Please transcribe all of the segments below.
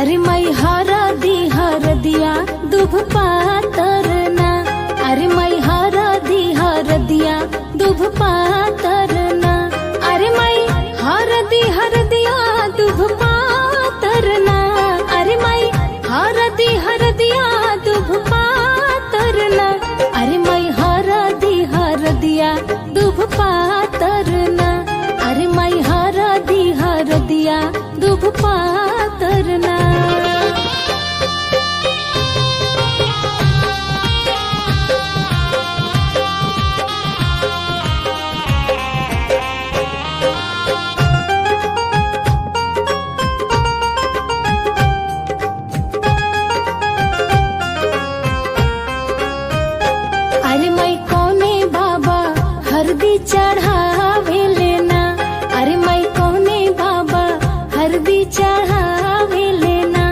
अरे मई हरदिया दुभ पातरना, अरे मई हरदिया दुभ पातरना, अरे मई हरदिया दुभ पातरना, अरे मई हरदिया दुभ पातरना, अरे मई हरदिया दुभ पातरना, अरे मई हरदिया दुभ पातरना। अरे मई कोने बाबा हरदी चढ़ावे लेना, अरे मई कोने बाबा हरदी चढ़ावे लेना,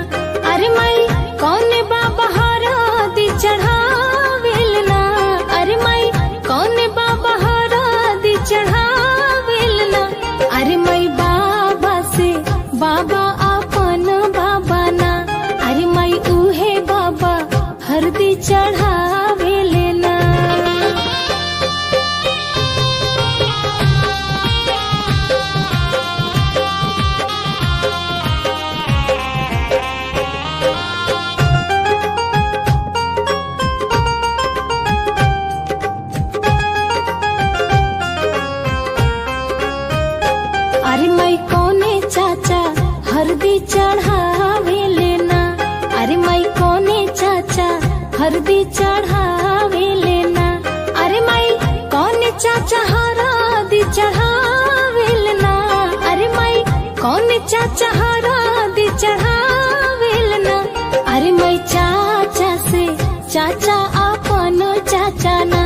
अरे मई कोने बाबा हरदी चढ़ावे लेना, अरे मई कोने बाबा हरदी चढ़ावे लेना, अरे मई बाबा से बाबा अपन बाबा ना, अरे मई उहे बाबा हरदी चढ़ावे लेना। अरे मई कोने चाचा हरदी चढ़ावे लेना, अरे मई कोने चाचा हरदी चढ़ावे लेना, अरे मई कोने चाचा हरदी चढ़ावे लेना, अरे मई कोने चाचा हरदी चढ़ावे लेना, अरे मई चाचा से चाचा अपन चाचा ना,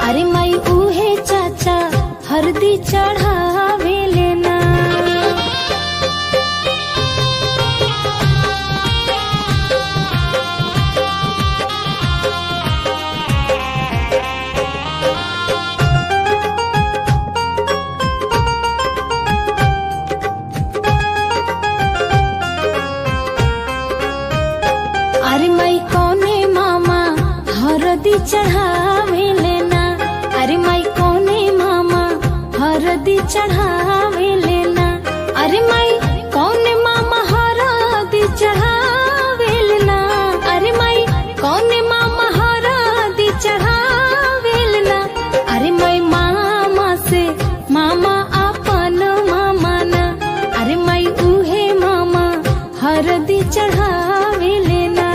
अरे मई उहे चाचा हरदी चढ़ावे लेना। अरे मई कोने मामा हरदी चढ़ावे लेना, अरे मई कोने मामा हरदी चढ़ावे लेना, अरे मई कोने मामा हरदी चढ़ावे लेना, अरे मई कोने मामा हरदी चढ़ावे लेना, अरे मई मामा से मामा अपन मामा ना, अरे मई उहे मामा हरदी चढ़ावे लेना।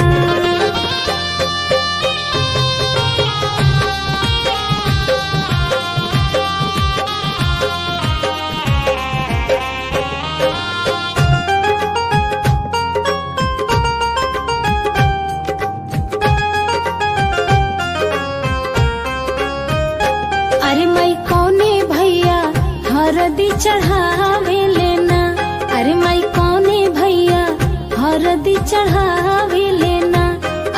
अरे मई कोने भैया हरदी चढ़ावे लेना, अरे मई कोने भैया हरदी चढ़ावे लेना,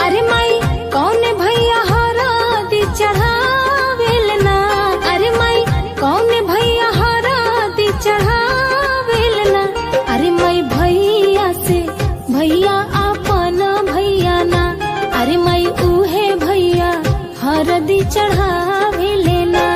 अरे मई कोने भैया हरदी चढ़ावे लेना, अरे मई कोने भैया हरदी चढ़ावे लेना, अरे मई भैया से भैया अपन भैया ना, अरे मई उहे भैया हरदी चढ़ावे लेना।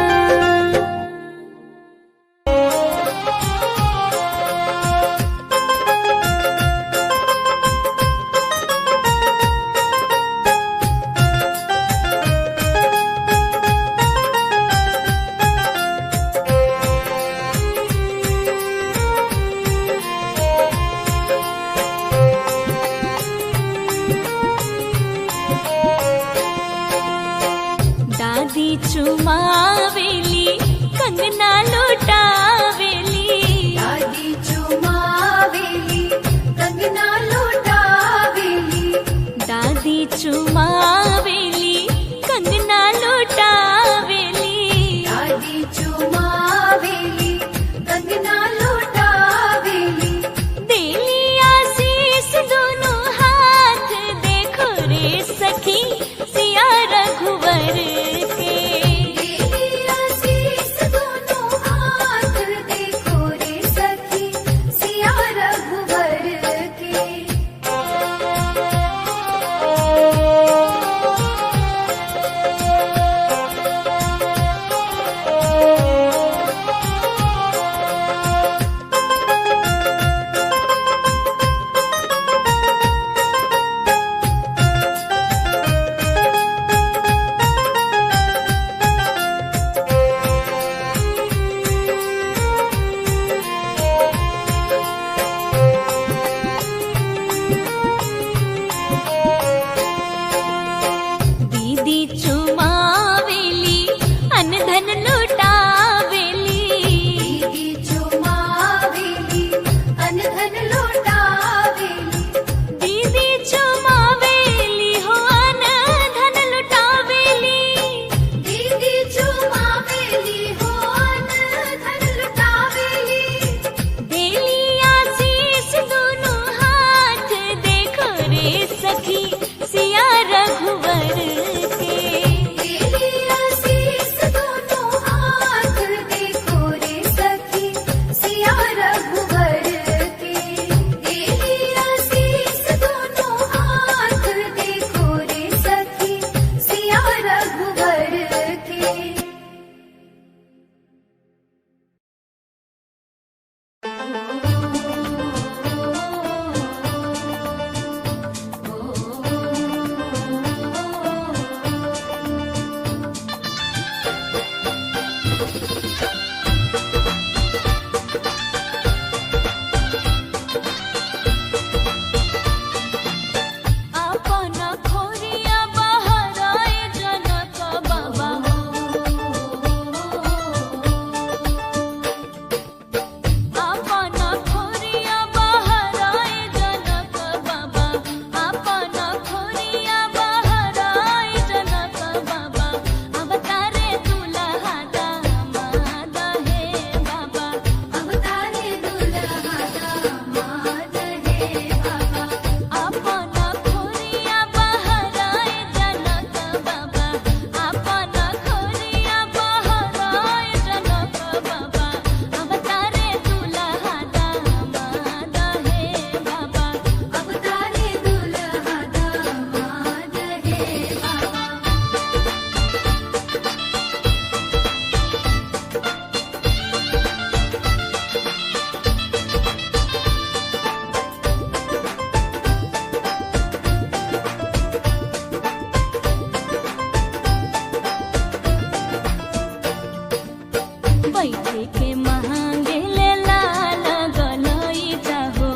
बैठे के मांगे ले लाल गलैचा हो,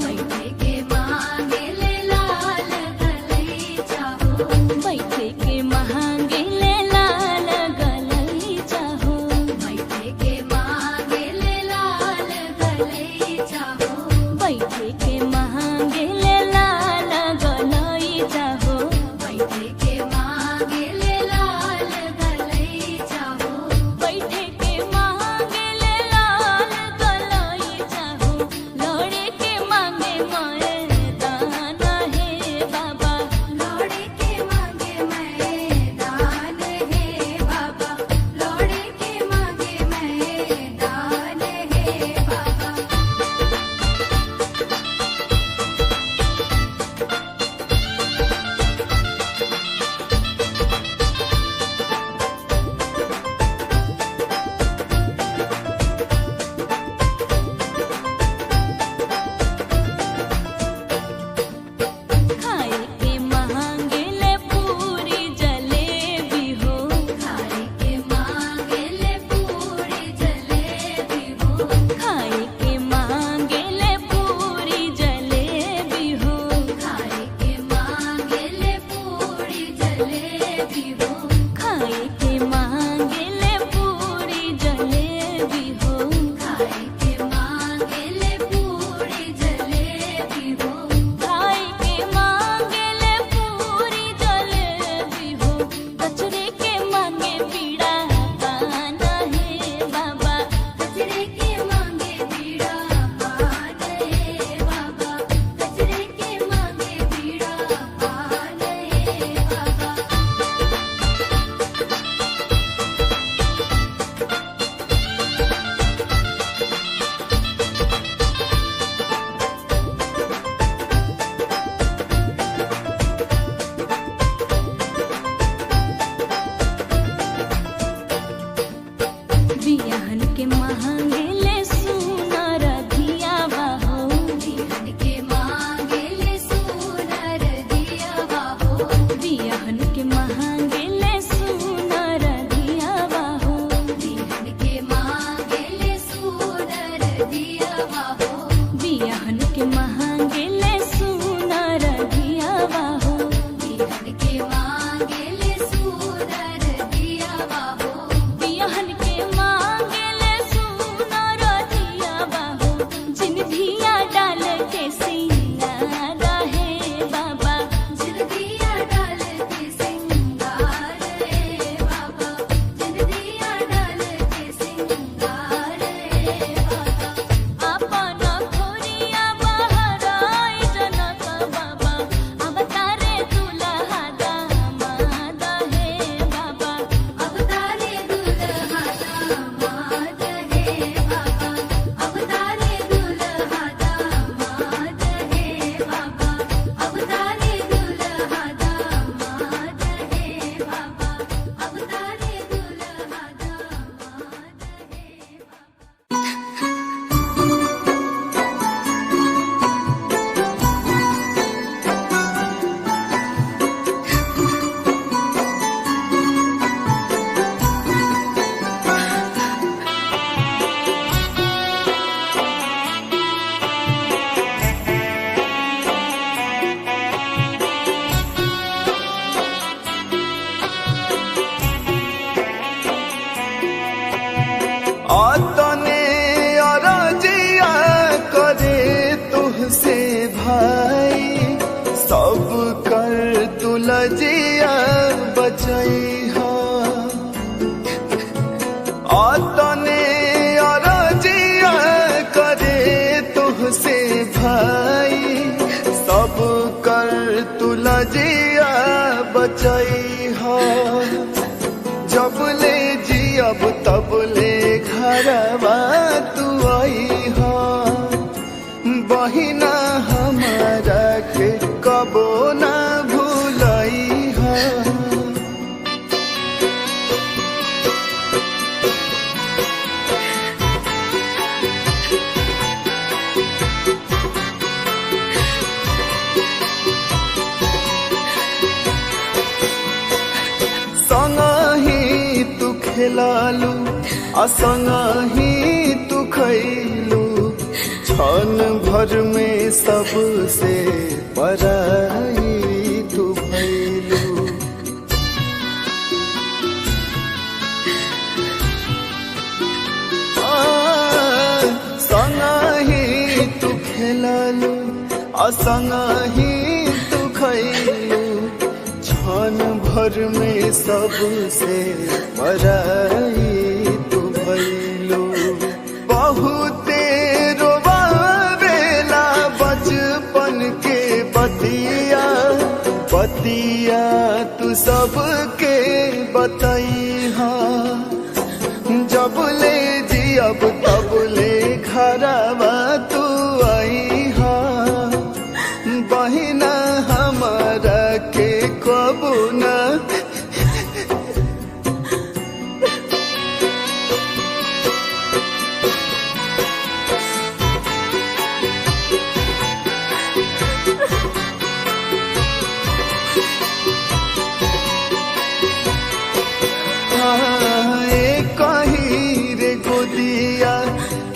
बैठे के मांगे ले लाल गलैचा हो, बैठे के मांगे ले लाल गलैचा हो, बैठे के मांगे ले लाल गलैचा हो, बैठे के मांगे ले लाल गलैचा हो, बैठे के मांगे ले लाल गलैचा हो, बैठे के मांगे ले लाल गलैचा हो, लौड़े के मांगे मैदान हे बाबा, लौड़े के मांगे मैदान हे बाबा, लौड़े के मांगे मैदान हे बाबा। खाए के मांगे ले पूरी जलेबी हो, खाए के मांगे ले पूरी जलेबी हो, खाए के मांगे ले पूरी जलेबी हो, खाए के मांगे ले पूरी जलेबी हो, खाए के मांगे ले पूरी जलेबी हो, खाए के मांगे ले पूरी जलेबी हो, खाए के मांगे ले पूरी जलेबी हो, कचरे के मांगे पीड़ा पान हे बाबा, कचरे के मांगे पीड़ा पान हे बाबा, कचरे के मांगे पीड़ा पान हे बाबा। बियाहन के मांगे ले सुनर दियावा हो, बियाहन के मांगे ले सुनर दियावा हो, बियाहन के मांगे ले सुनर दियावा हो, बियाहन के मांगे ले सुनर दियावा हो, बियाहन के मांगे ले सुनर दियावा हो, बियाहन के मांगे ले सुनर दियावा हो, बियाहन के मांगे ले सुनर दियावा हो, जिन धिया डाल के सिंगार हे बाबा, जिन धिया डाल के सिंगार हे बाबा, जिन धिया डाल के सिंगार हे बाबा। अपन खोरिया बाहर आई जनक बाबा, अवतारे दुल्हा दामाद हे बाबा, अवतारे दुल्हा दामाद हे बाबा, अवतारे दुल्हा दामाद हे बाबा, अवतारे दुल्हा दामाद हे बाबा, अवतारे दुल्हा दामाद हे बाबा। आतने अरजिया करे तुहसे भाई, सब कर तुलजिया बचैहा। आतने अरजिया करे तुहसे भाई, सब कर तुलजिया बचैहा। जब ले जियब तब ले घरवा तू आईहा, बहिना हमारा के कबो ना भूलैहा। संगही तू खेलालू असंगही तू खैलू क्षण भर में सबसे पराई तू भैलू। संगही तू खेललू असंगही तू खैलू क्षण भर में सबसे पराई तू भैलू। बहुते रोवावेला बचपन के बतिया बतिया तू सबके बतैहा। जब ले जियब तब ले घरवा तू आईहा। बहिना हमारा के कबू ना कहीं रे गोदिया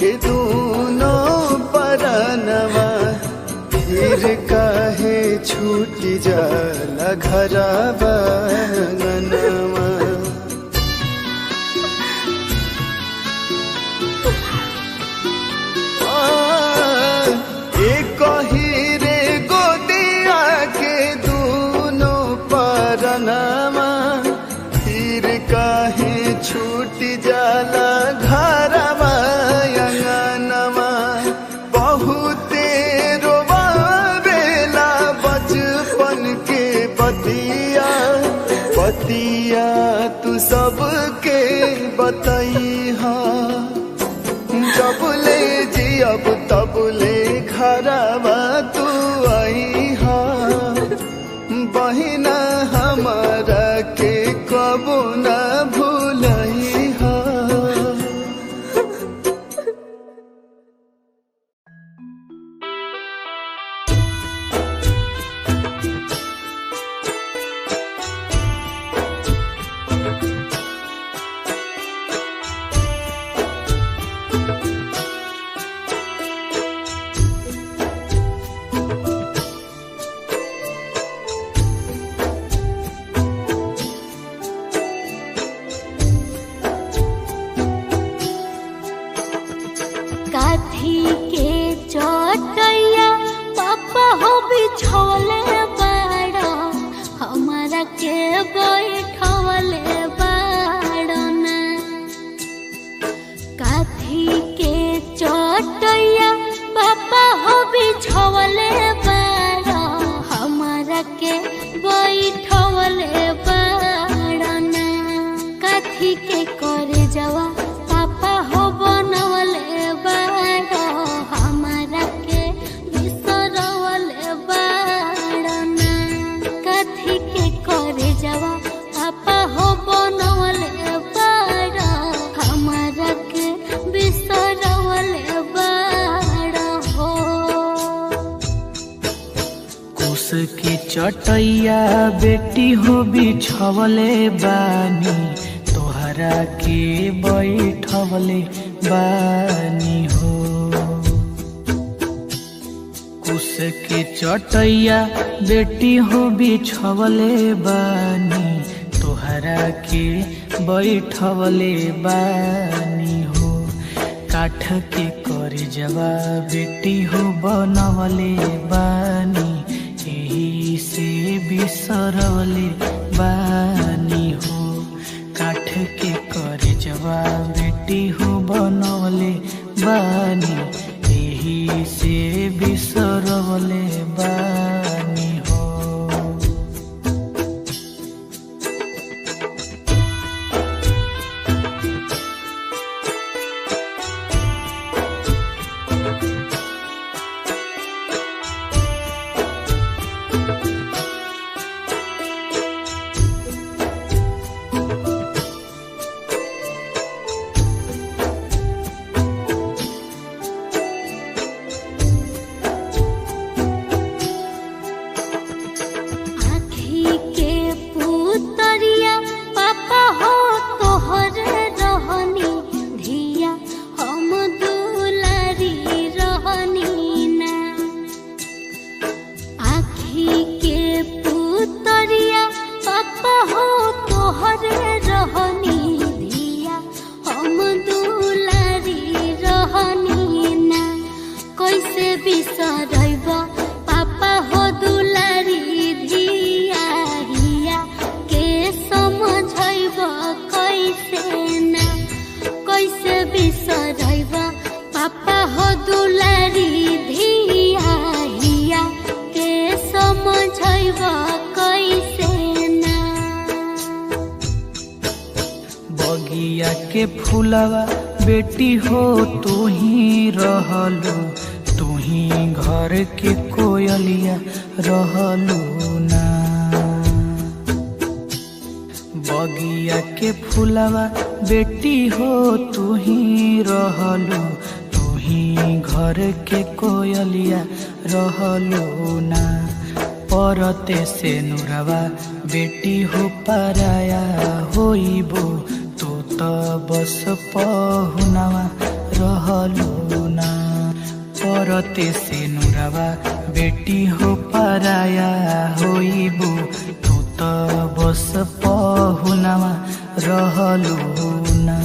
के दोनों परनवा फिर काहे छूट जाला घरवा अंगनवा। कहीं रे गोदिया के दोनों परनवा फिर काहे छूट जाला घरवा अंगनवा। बहुते रोवावेला बचपन के बतिया बतिया तू सबके बतैहा। जब ले जियब तब ले घरवा तू आईहा। बहिना हमारा के कबो ना भूलैहा। काथी के चटैया पापा हो बिछौले बाड़ा हमारा के बैठवले बाड़ना। काथी के चटैया पापा हो बिछौले बाड़ा हमारा के बैठवले बाड़ना। काथी के करे जावा पापा हो बनवले बाड़ा हमारा के बिसरवले बाड़ना। कथी के करे जावा पापा हो बनवले बाड़ा हमारा के बिसरवले बाड़ा हो। कुश की चटैया बेटी हो बिछवले बानी तोहरा के बैठवले बानी हो। कुश के चटैया बेटी हो बिछवले बानी तोहरा के बैठवले बानी हो। काठ के कर जवा बेटी हो बनवले बानी यही से बिसरवले बानी हो। काठ के कर जवा बेटी हो बनवले बानी यही से बिसरवले बानी हो। दुलारी धिया हिया के समझैब कैसे ना। बगिया के फूलवा बेटी हो तू ही रहलू, तू ही घर के कोयलिया रहलू ना। बगिया के फूलवा बेटी हो तू ही रहलू, तू ही घर के कोयलिया रहलू ना। परते से नुरवा बेटी हो पराया होइबो, तू तो बस पहुनवा रहलू ना। परते से नुरवा बेटी हो पराया होइबो, तू तो बस पहुनवा रहलू ना।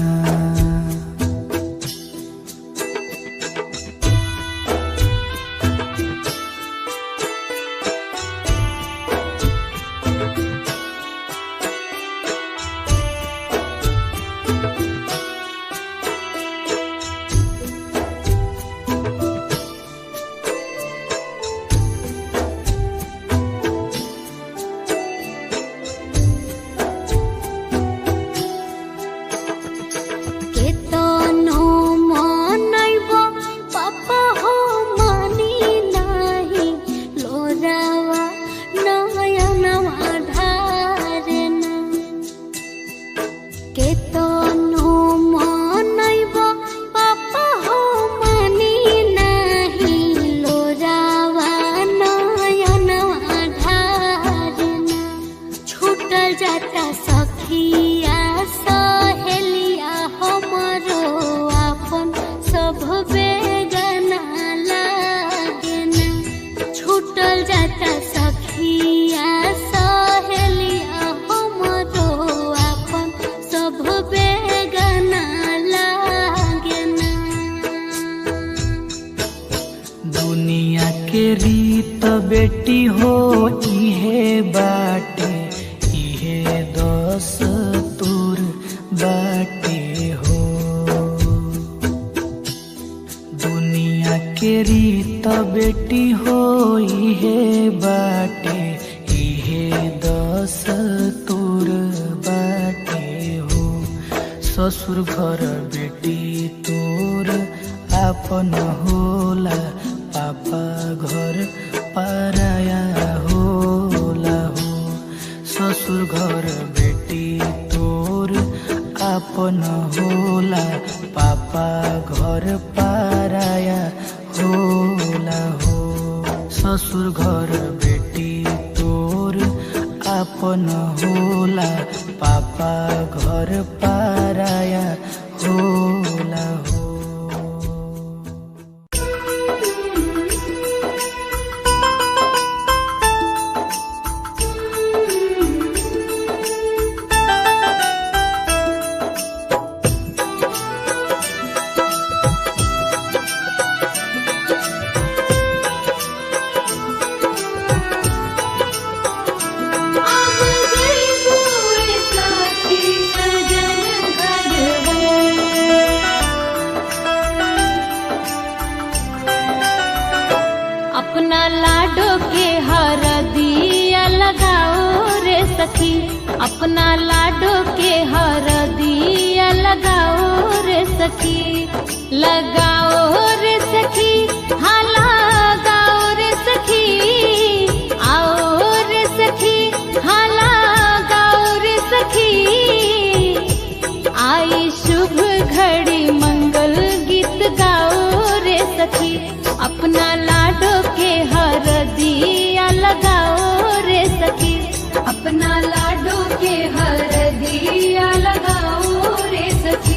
दुनिया के रीत बेटी हो इहे बाटे, इहे दस्तूर बाटे हो। दुनिया के रीत बेटी हो इहे बाटे, इहे दस्तूर बाटे हो। ससुर घर बेटी तोर आपन होला, पापा घर पराया होला हो। ससुर घर बेटी तोर आपन होला, पापा घर पराया होला हो। ससुर घर बेटी तोर आपन होला, पापा घर पराया होला हो। अपना लाडो के हरदिया लगाओ रे सखी, अपना लाडो के हरदिया लगाओ रे सखी, लगाओ रे सखी, हाँ लगाओ रे सखी, आओ रे सखी, हाँ लगाओ रे सखी। आई शुभ घड़ी मंगल गीत गाओ रे सखी, अपना लाडो के हरदिया लगाओ रे सखी, अपना लाडो के हरदिया लगाओ रे सखी।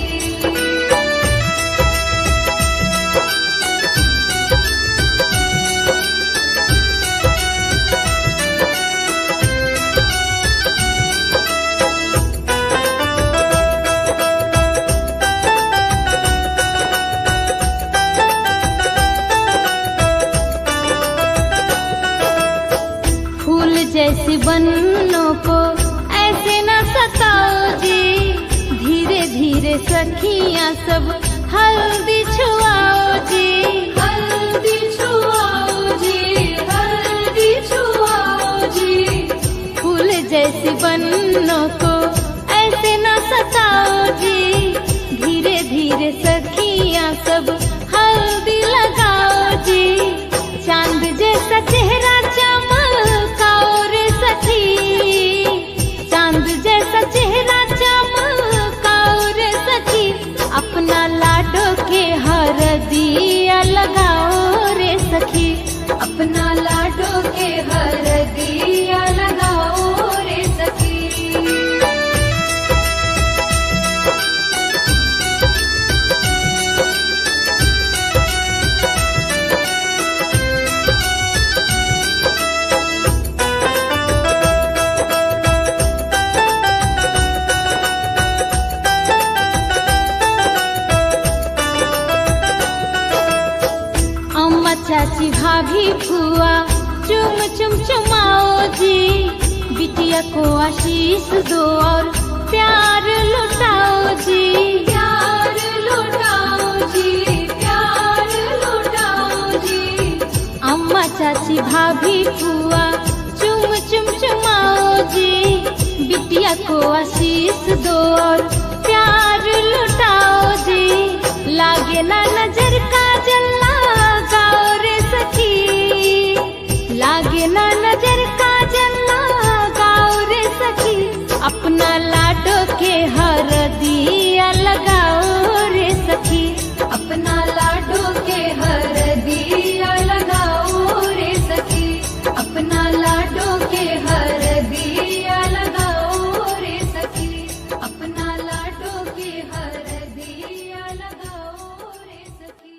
जैसी बन्नों को ऐसे न सताओ जी, धीरे धीरे सखियां सब हल्दी छुआओ जी। हरदिया लगाओ रे सखी, अपना लाडो के हरदिया लगाओ रे सखी। अम्मा चाची भाभी फुआ चुम चुम चुमाओ जी, बिटिया को आशीष दो और प्यार लुटाओ जी, प्यार लुटाओ जी, प्यार लुटाओ जी। अम्मा चाची भाभी फुआ चुम चुम चुमाओ जी, बिटिया को आशीष दो और प्यार लुटाओ जी। लागे ना नजर का जल्ला गाओ रे सखी, लागे ना नजर का जल्ला गाओ रे सखी, अपना लाडो के हरदिया लगाओ रे सखी, अपना लाडो के हरदिया लगाओ रे सखी, अपना लाडो के हरदिया लगाओ रे सखी, अपना लाडो के हरदिया लगाओ रे सखी।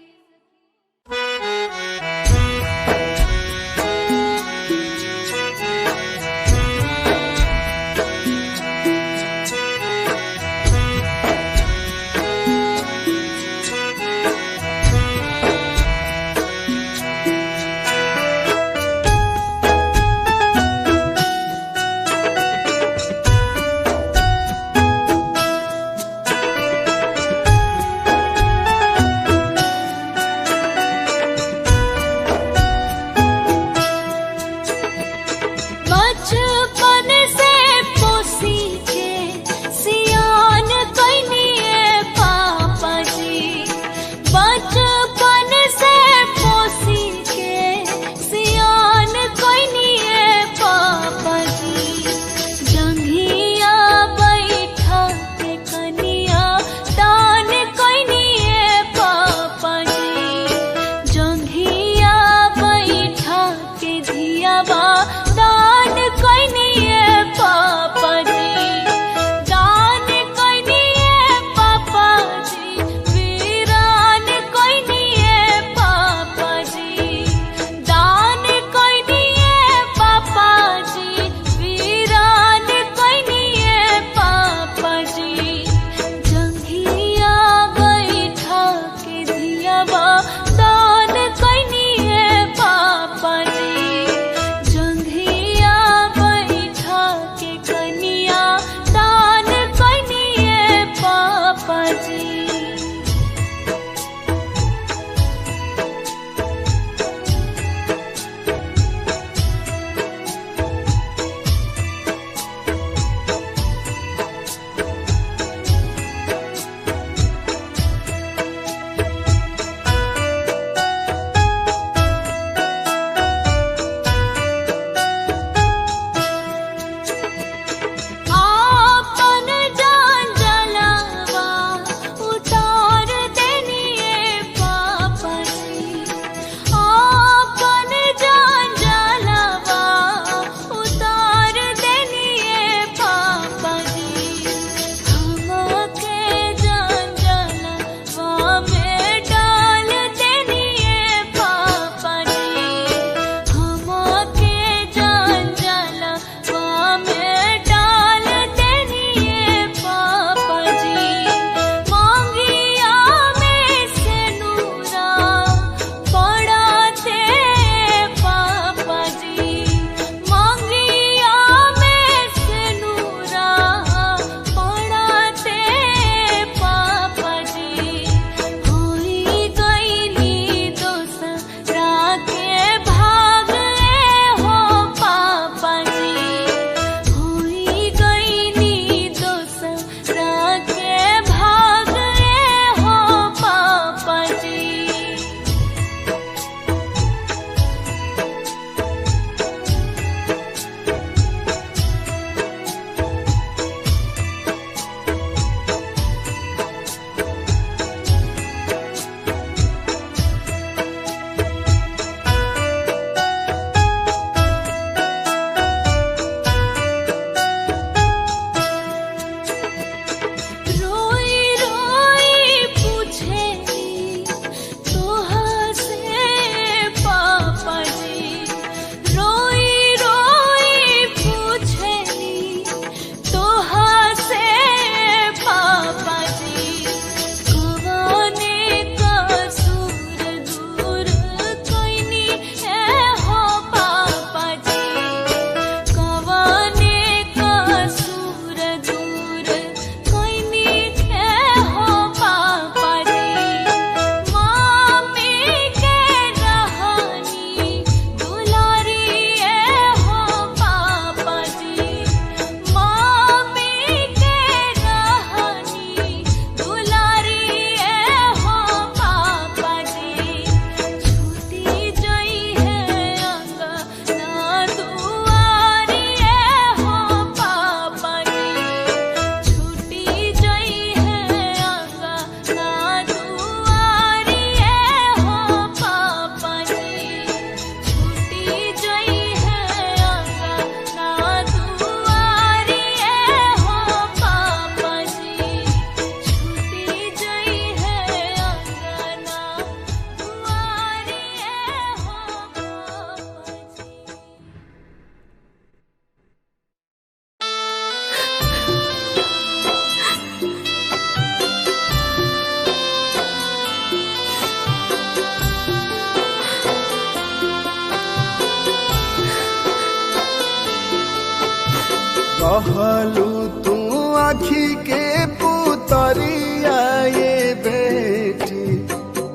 रहलू तू आखी के पुतरिया ये बेटी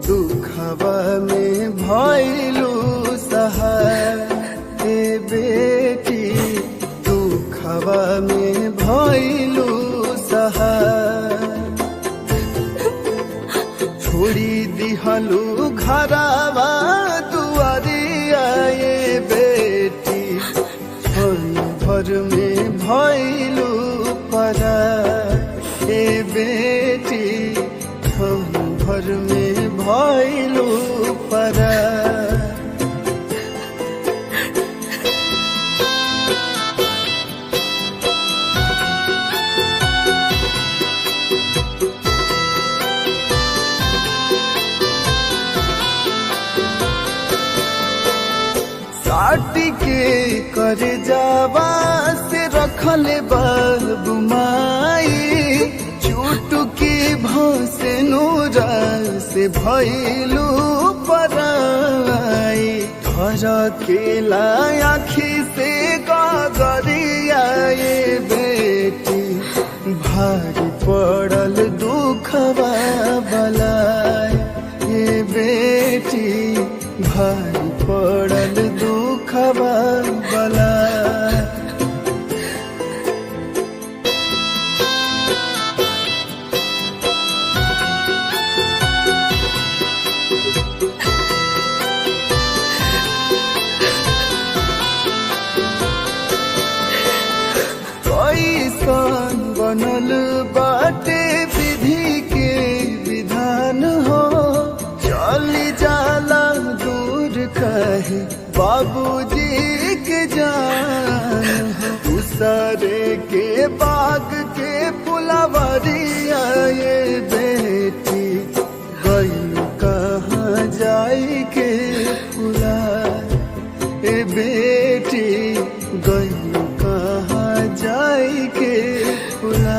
दुखवा में भइलू सहाय ए बेटी दुखवा में भइलू सहाय छोड़ी दिहलू घरवा दुआरिया ये बेटी भर में भइलू पराय ए बेटी भर में भइलू पराय साटी के कर जावा से रखले बाबू माई चुटकी भसे नूरा से भइलू पराई धर के आखी से गगरिया ये बेटी भारी पड़ल दुखवा बलाय ये बेटी भारी पड़ल दुखवा बलाय कैसन बनल बाटे विधि के विधान हो चली जाला दूर कहे बाबूजी के जान हो दूसरे के बाग के फुलवरिया ये बेटी गइलू कहाँ जाई के फुला ए बेटी गइलू कहाँ जाई के फुला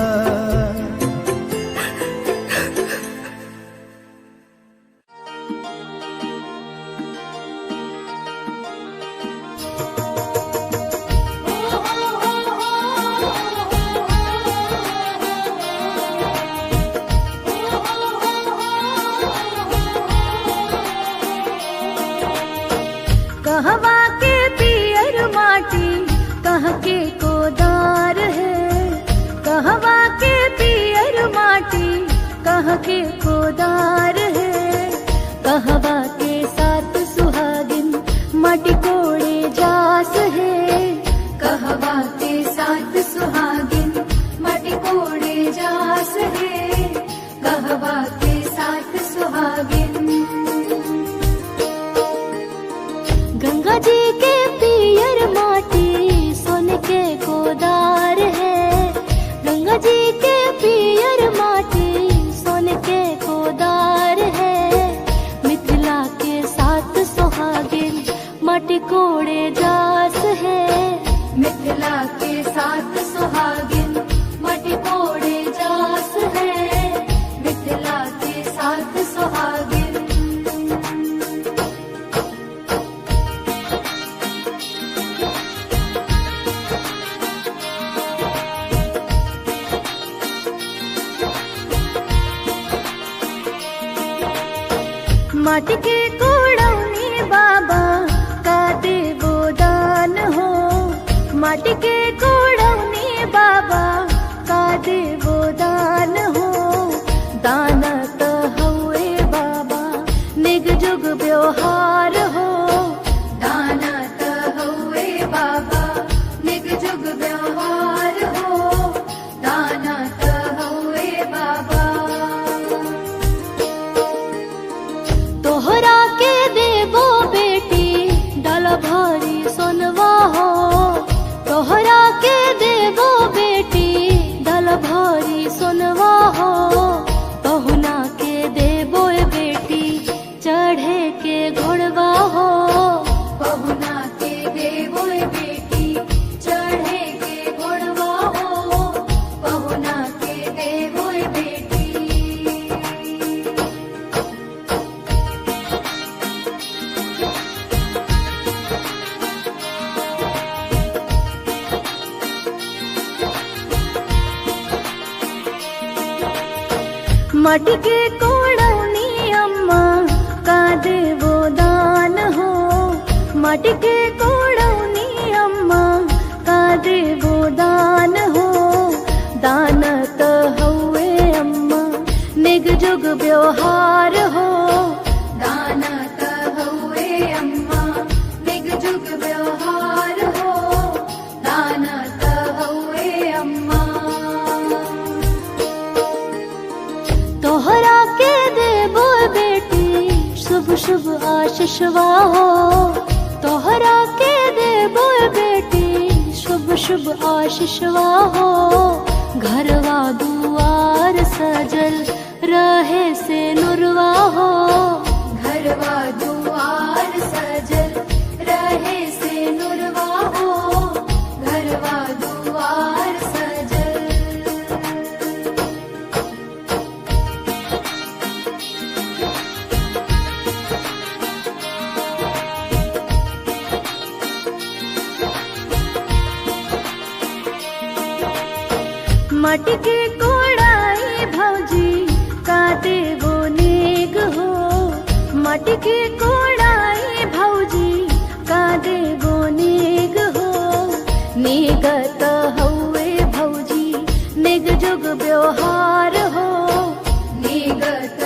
कहवा के पियर माटी कह के कोदार है कहवा के पियर माटी कह के कोदार है कहवा के साथ सुहागिन माटी कोड़े जास है कहवा के साथ सुहागिन माटी कोड़े जास है कहवा के साथ सुहागिन गंगा जी के पियर माटी सोन के कोदार है गंगा जी के पियर माटी सोन के कोदार है मिथिला के साथ सुहागिन माटी कोड़े जास है मिथिला के साथ सुहागिन माटी कोड़े जास है मिथिला के साथ सुहागिन माटी के कोड़ौनी बाबा का देवो दान हो माटी के कोड़ौनी बाबा का देवो दान हो दाना तो हुए बाबा निग जुग व्यवहार हो दाना तो हुए बाबा निग जुग व्यवहार हो दाना तो हुए बाबा तोहरा के देवो बेटी डाल भारी सोनवा हो तोहरा के देवो बेटी डाल भारी सोनवा हो पहुना के देवो बेटी चढ़े के घोड़वा हो पहुना के देवो बेटी चढ़े के घोड़वा हो पहुना के देवो बेटी माटी के कोड़ौनी अम्मा का देवो दान हो, माटी के कोड़ौनी अम्मा का देवो दान हो। दान त हउए अम्मा निग जुग व्यवहार हो, दान त हउए अम्मा निग जुग व्यवहार हो, दान त हउए अम्मा। तोहरा के देबो बेटी शुभ शुभ आशीषवा हो, तोहरा के देबो बेटी शुभ शुभ आशीषवा हो। घरवा दुआर सजल रहे से नुरवा हो, घरवा दुआर सजल रहे से नुरवा हो, घरवा दुआर सजल। माटी के कोड़ाई भौजी का देवो नेग हो, माटी के कोड़ाई भौजी का देवो नेग हो। नेगत हउए भौजी निग जुग व्यवहार हो, नेगत